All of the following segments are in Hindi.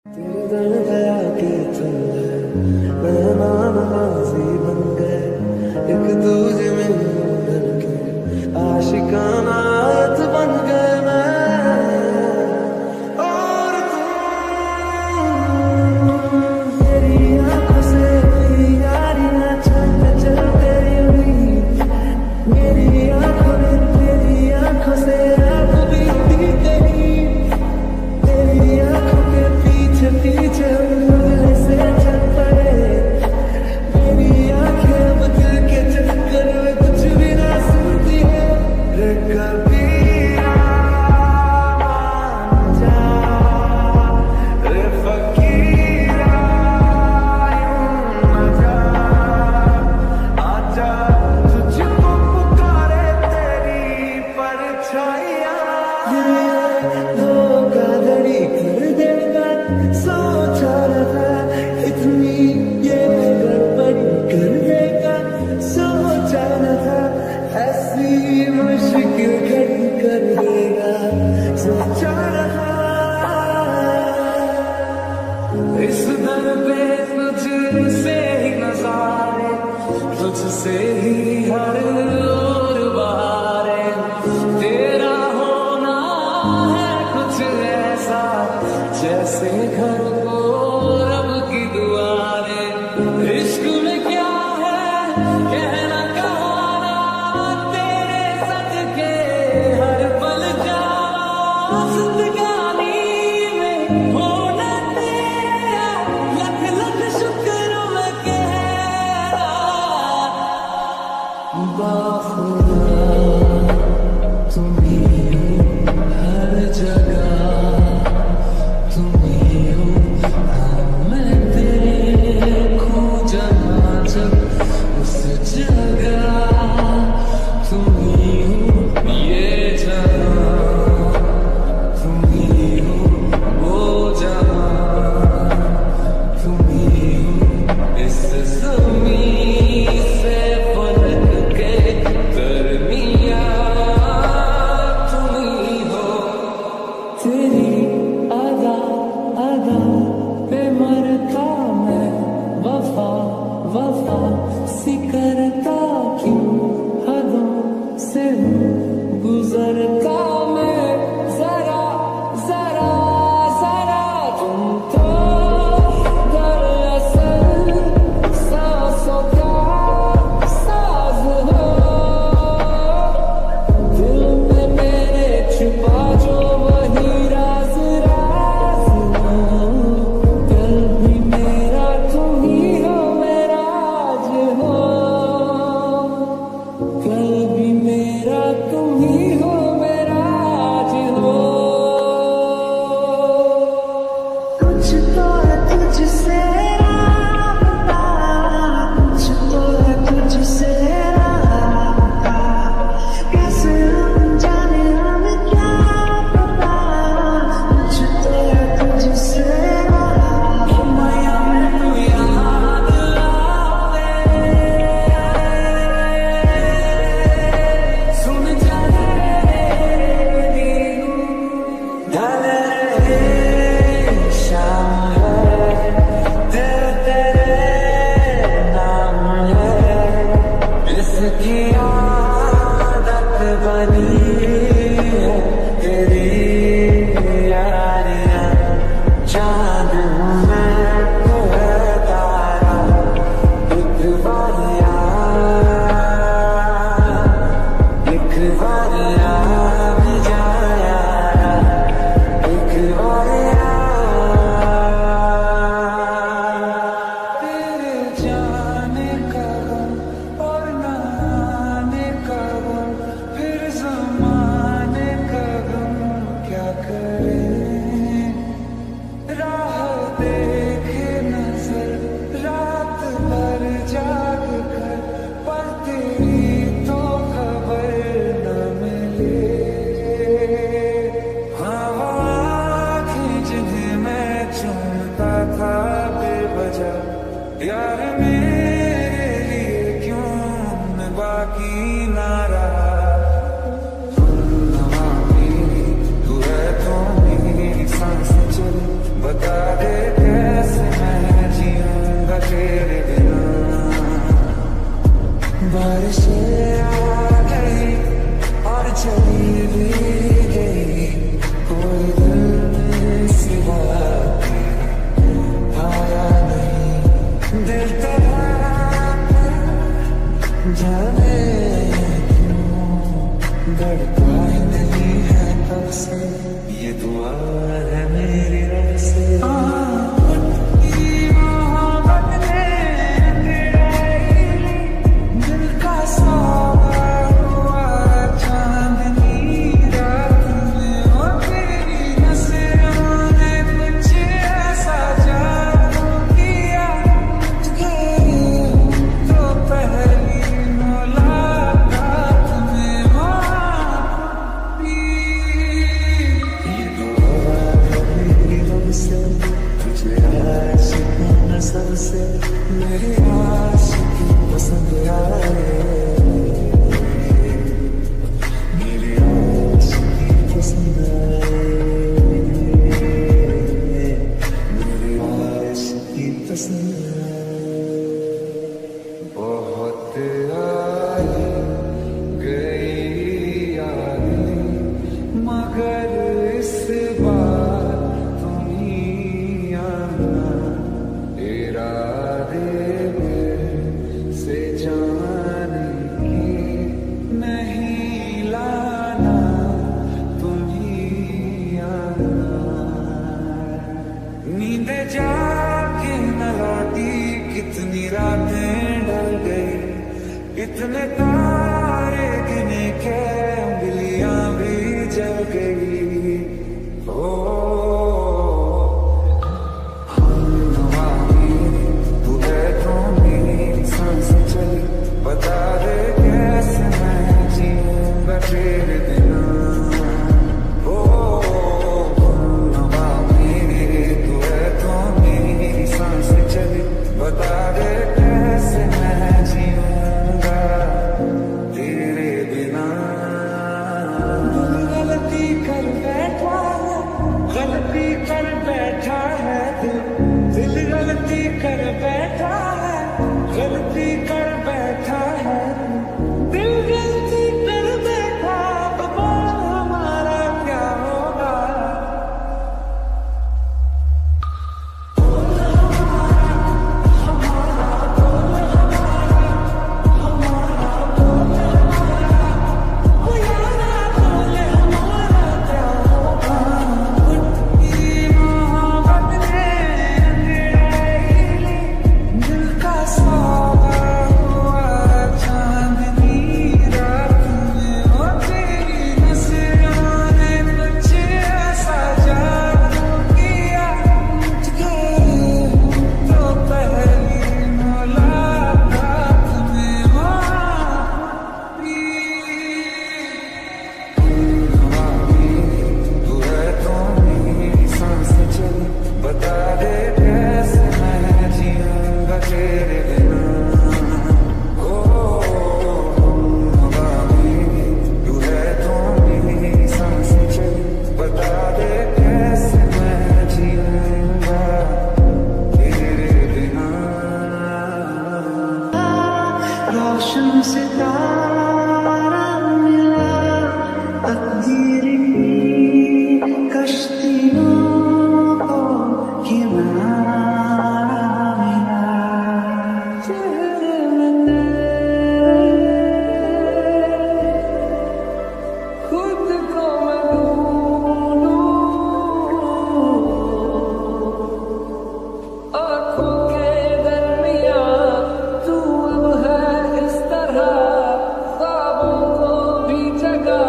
तेरे दर गया कि तुम मेहमान नवाजी बन गए, एक दूजे में ढल के आशिकाना आयत बन गए मैं और तुम। तेरी आंखों से मेरी यारियां छलते चलते हुई, मेरी आंखों में तेरी आंखों से आग बीती गई, तेरी आंखों के पीछे पीछे उंगली से चल पड़े, मेरी आंखें अब दिल के चक्कर में कुछ भी ना सुनती है। रे कबीरा मान जा, रे फकीरा यूं न जा, आजा तुझको पुकारे तेरी परछाइयाँ। धोखाधड़ी कर देगा सोचा न था, इतनी ये गड़बड़ी कर देगा सोचा न था, ऐसी मुश्किल घड़ी कर देगा सोचा न था। इस दर पे तुझसे ही नजारे, तुझसे ही हर ओर बहारे, तेरा होना है कुछ ऐसा जैसे घर को रब की दुआरें। इश्क में क्या है कहना कहाना, तेरे सदके हर पल जावा, जिंदगानी में होना तेरा लख लख शुक्र मैं कह रहा। बाखुदा तुम ही हो हर जगह, तुम ही हो मैं देखूं जहाँ जब उस जगह, तुम ही हो ये जहाँ, तुम ही हो वो जहाँ, तुम ही हो इस ज़मीं से फलक के दरमियाँ, तुम ही हो। तेरी अदा अदा पे मरता मैं, वफा वफा सी करता क्यों, हदों से हूँ गुजरता मैं, जरा जरा जरा तुम तो दरअसल सांसों का साज हो, दिल में मेरे छुपा जो वही राज राज हो, कल भी मेरा तुम ही हो मेरा आज हो, कल भी मेरा तुम ही हो मेरा आज हो। कुछ तो है तुझसे राबता, कुछ तो है तुझसे राबता, कैसे हम जाने हमें क्या पता, कुछ तो है तुझसे राबता। माया में तू याद आवे, सुन जा रे ढल रहे शाम है, तेरे तेरे नाम है, इसकी आदत बनी है तेरी यारियां, चांद हूँ मैं तो है तारा, एक बार भी जा यारा, एक बार तेरे जाने का गम और न आने का गम, फिर ज़माने का गम क्या करे, राह देखे नजर रात भर जाग कर, पर तेरी तो खबर न मिले। हाँ वो आँखें जिन्हें मैं चूमता था बेवजह, यार मेरे लिए क्यों मैं बाकी ना रहा। तू है तो मेरी सांसें चले, बता दे सबसे मेरे आशिकी पसंद आए, मेरे आशिकी पसंद आए, मेरे आशिकी पसंद आए। बहुत आई गई यादें मगर इस बार तुम ही आना, इरादे से जाने की नहीं लाना, तुम ही आना। नींद जाके न लौटी कितनी रातें ढल गई, इतने तारे गिने के उंगलियां भी जल गई। ओ हवा मेरी तू है तो मेरी सांस चली, बता दे कैसे मैं जीऊंगा तेरे बिना। ओ हवा मेरी तू है तो मेरी सांस चली, बता दे कैसे मैं जीऊंगा तेरे बिना। गलती कर बैठा है, गलती कर बैठा है दिल, दिल गलती कर बैठा है, गलती कर बैठा है दिल, गलती कर बैठा। अब हमारा क्या होगा? रोशन सितारा मिला तकदीर की कश्तियों को किनारा मिला, चेहरे में खुद को मैं ढूंढूं, आँखों के दरमियाँ तू अब है इस तरह, ख्वाबों को भी जगह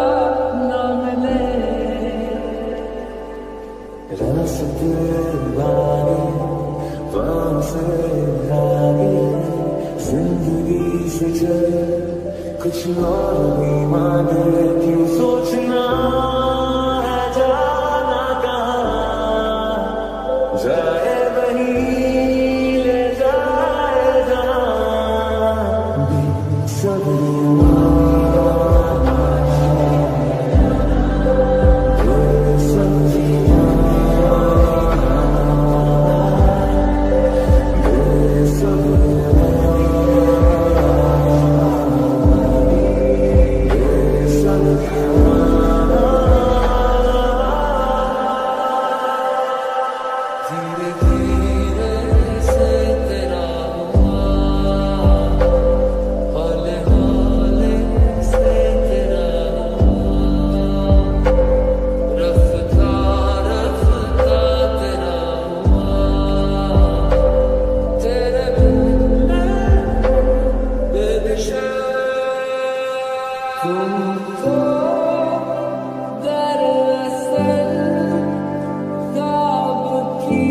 न मिले। रास्ते बानी पाँव से आगे जिंदगी से चले, कुछ और भी मांगे, क्यों सोचना है जाना कहाँ, जाए वहीं ले जाए जहाँ सब धीरे धीरे से तेरा हुआ, हौले हौले से तेरा हुआ, रफ्ता रफ्ता तेरा हुआ, तेरे बिन बेदिशा तुमको दरअसल ख्वाब की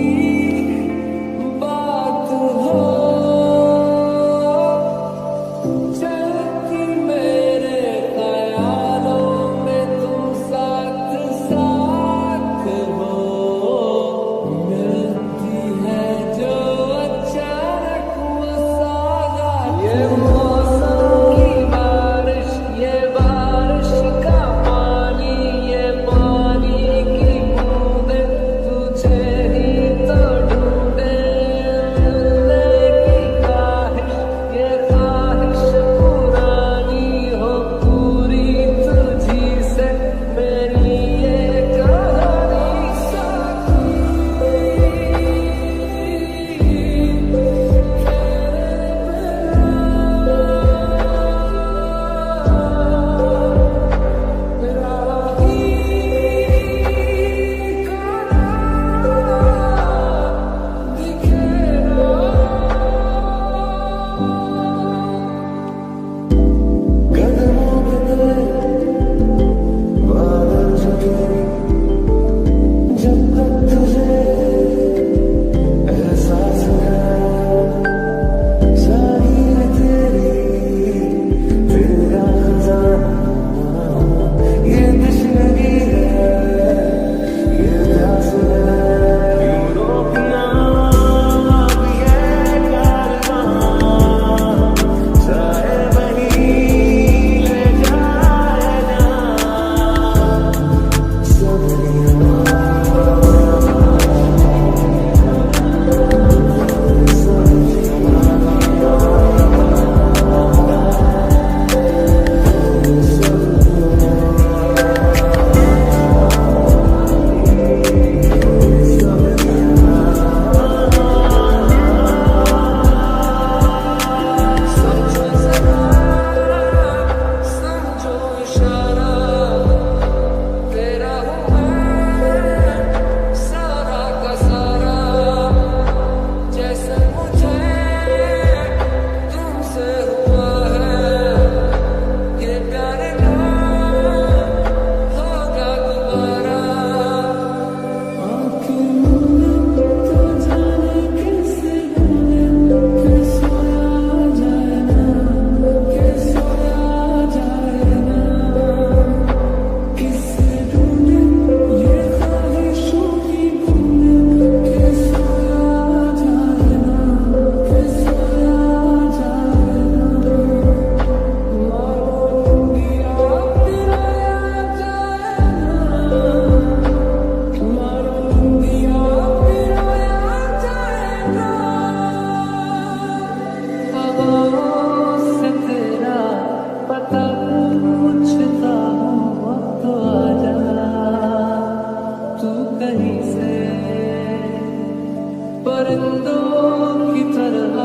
परिंदों की तरह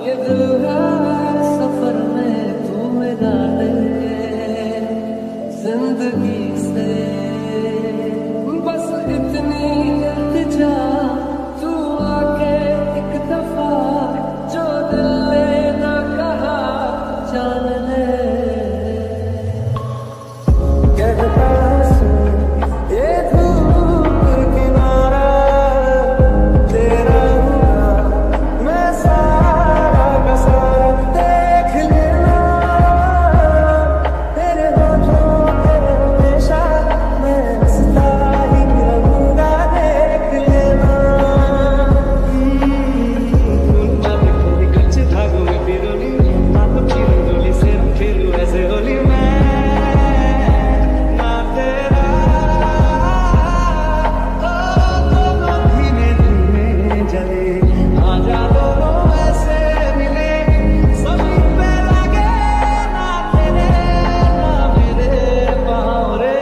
ये दिल है सफर में तू मिला दे जिंदगी से बस इतनी इल्तिजा तू आके एक दफा जो दिल ने ना कहा जान ले कहता ये धूप किनारा तेरा मैं सारा का सारा देख लेना तेरे होठों पे हमेशा मैं हंसता ही रहूंगा देख लेना कोई कच्चे धागों में पिरोली आप की रंगोली से खेलूं ऐसे होली मैं ना तेरा दोनों धीमे धीमे जले आजा दोनों ऐसे मिले सभी पे लगे ना तेरे ना मेरे पाँव रे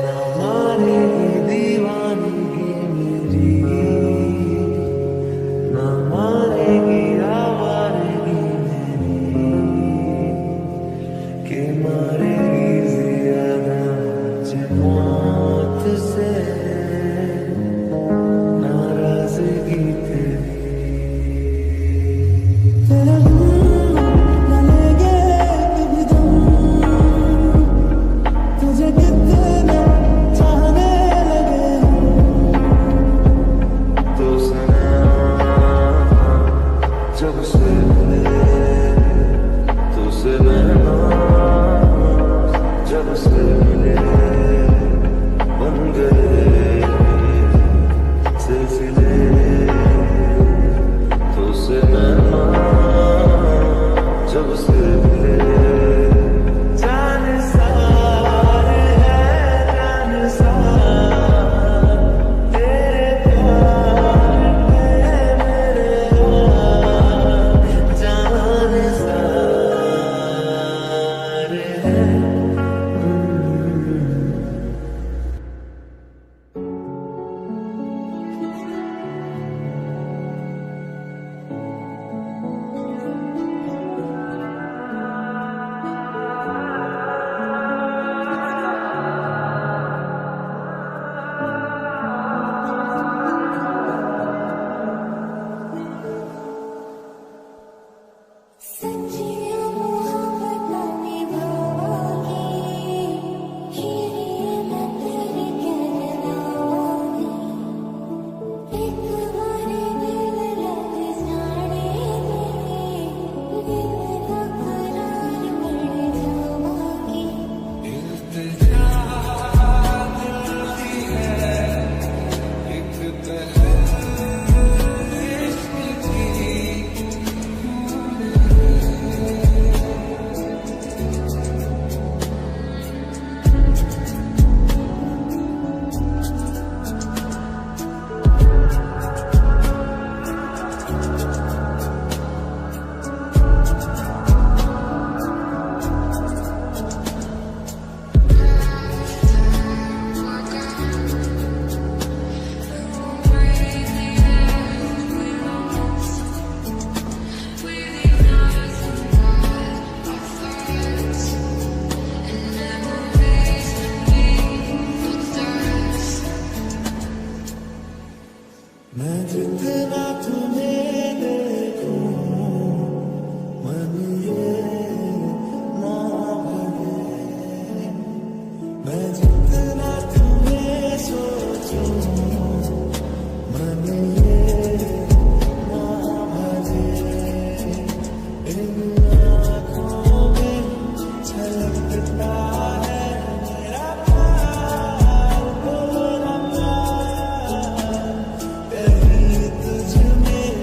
ना मारेगी दीवानगी मेरी ना मारेगी आवारगी मेरी के मारेगी ज्यादा मुझे मौत से नाराजगी तेरी तेरा न लगे कभी दम तुझे कितना चाहने लगे तो सना जब से मिले तुझसे नैना जब से मिले बन गए सिलसिले तुझसे नैना जब से मिले जान सारे हैं जान सारे तेरे प्यार में मेरे जान सारे हैं सच्चियां मोहब्बत निभाओगी हीरे मैं तेरी कहलाऊंगी एक बारी दिल लग जाने दे दिल का करार पड़ जाऊंगी मैं जितना तुम्हें देखूं मन ये ना भरे मैं जितना तुम्हें सोचूं मन ये ना भरे इन आँखों में छलकता है मेरा प्यार भोला प्यार कहीं तुझ में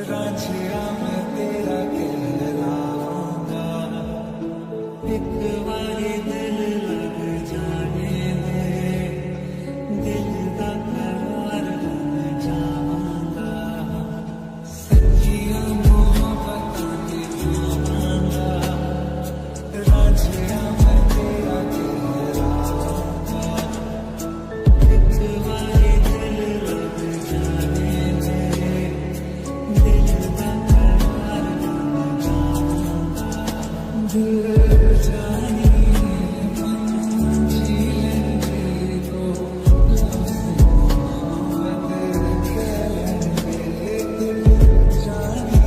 रांझिया मैं तेरा कहलाऊंगा, एक बारी दिल लग जाने दे, दिल का करार बन जाऊंगा, सच्चियां मोहब्बतां निभाऊंगा, रांझिया मैं तेरा कहलाऊंगा, एक बारी दिल लग जाने दे, दिल का करार बन जाऊंगा, दिल जानी जी लेंगे तो मोहब्बत करेंगे, दिल जानी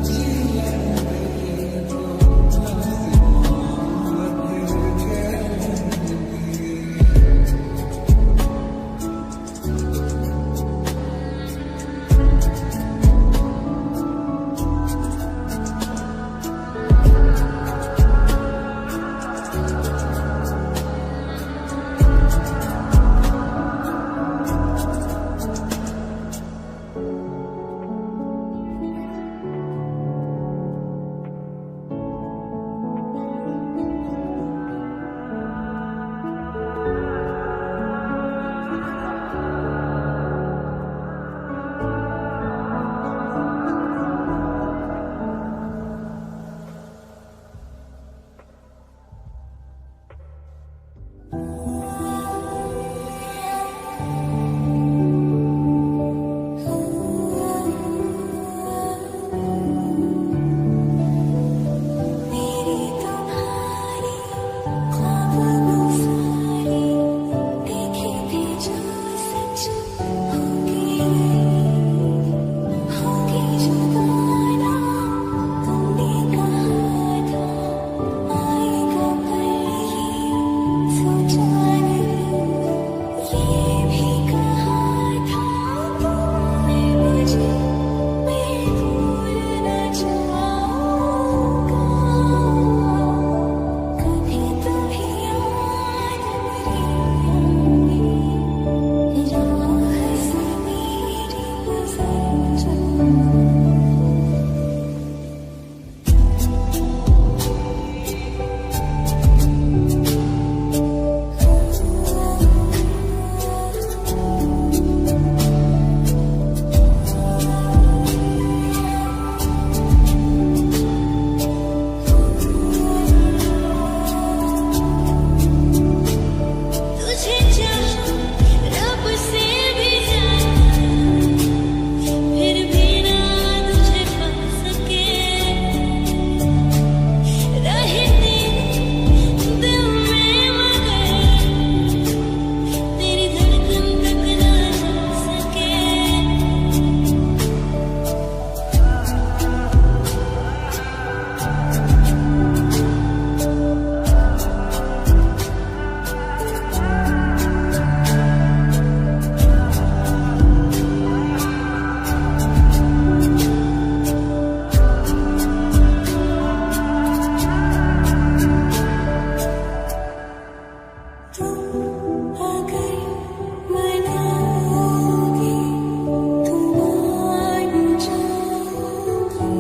जी लेंगे तो मोहब्बत करेंगे। मेरी तुम्हारी ख्वाबों सारी देखी भी जो सच होगी जो गाना तुमने कहा था आएगा पल ये सोचा नहीं, ये भी कहा था तुमने मुझे मैं भूल न जाऊंगा, कभी तुम्हें याद मेरी आएगी, राह से मेरी गुजर जाऊं। तुझे चाहा रब से भी ज्यादा, फिर भी ना तुझे पा सके, रहे तेरे दिल में मगर तेरी धड़कन तक ना जा सके। तुम अगर मनाओगे तो मान जाऊंगी,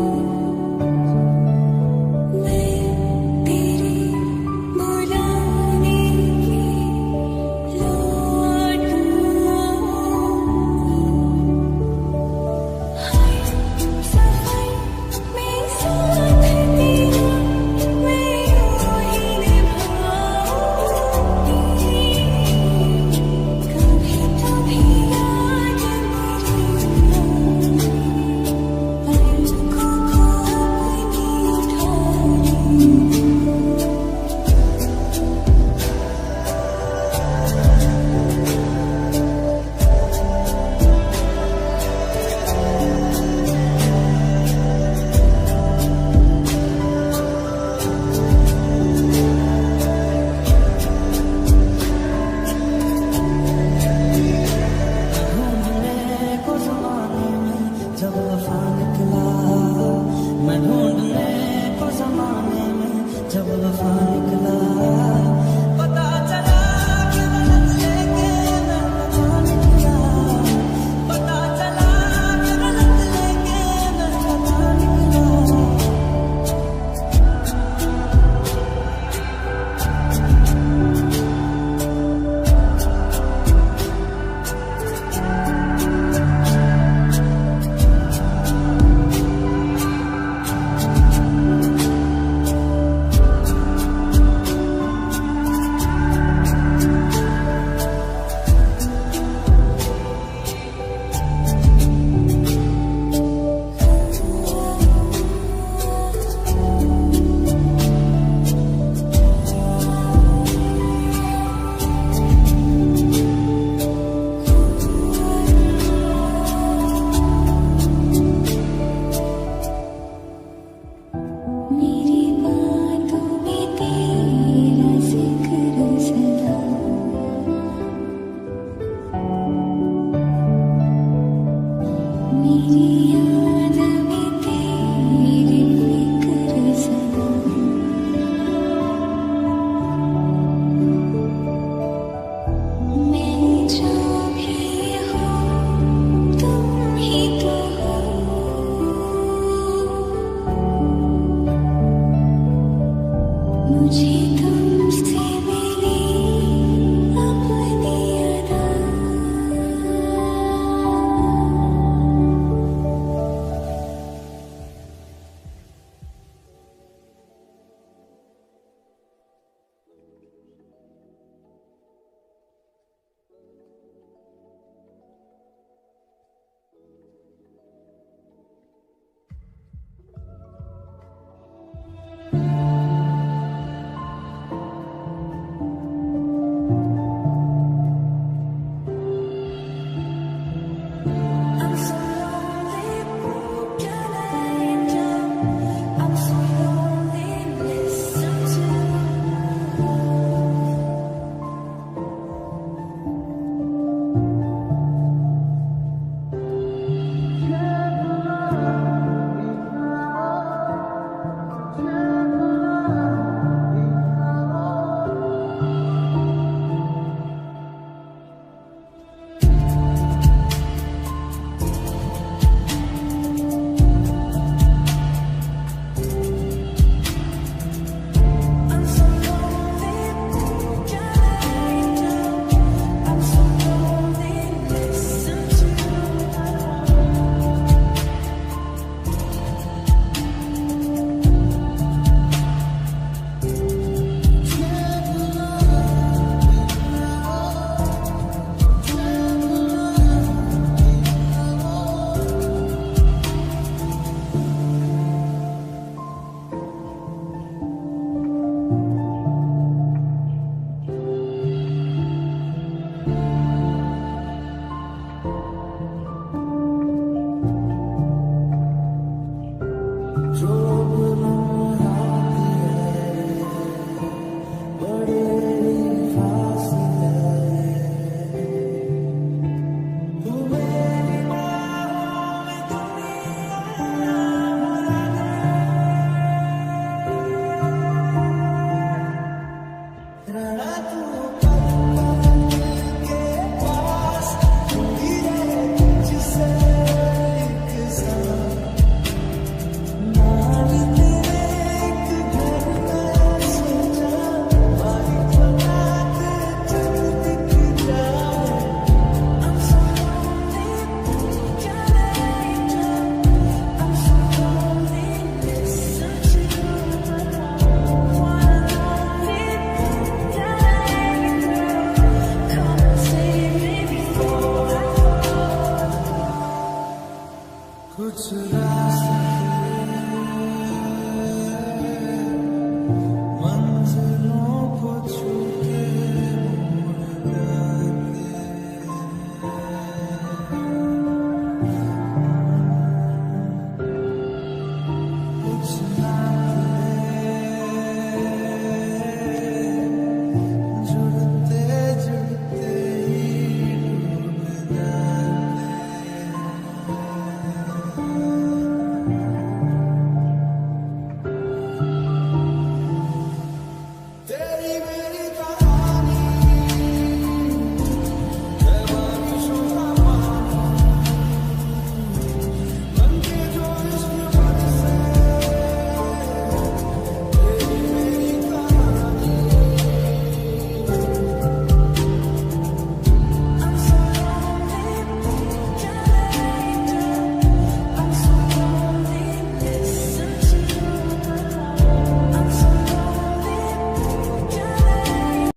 मैं तेरे बुलाने पे लौट आऊंगी, हर सफर में साथ तेरा मैं यूं ही निभाऊंगी, कभी तुम्हें याद मेरी पलकों को अपनी उठाऊंगी। ढूंढने को ज़माने में जब वफा निकला, मैं ढूंढने को ज़माने में जब वफा निकला, पता चला कि गलत लेके मैं वफा निकला, पता चला कि गलत मेरी याद में तेरी फिक्र सदा मैं जो भी हूँ तुम ही तो हो मुझे तुमसे मिली अपनी अदा I'm so lonely, can I end I'm so lonely, listen to I'm so lonely, can I end I'm so lonely, listen जो लम्हात है बड़े फासले तू मेरी बाहों में दुनिया भरा दे रहना तू पल के पास जुड़ी रहे तुझसे एक साथ नाम तेरे एक घर में सोचा बारिश बनाते जब दिख जाए I'm so lonely, can I end I'm so lonely, listen to Wanna love it, can I end Come and save me before I fall कुछ रास्ता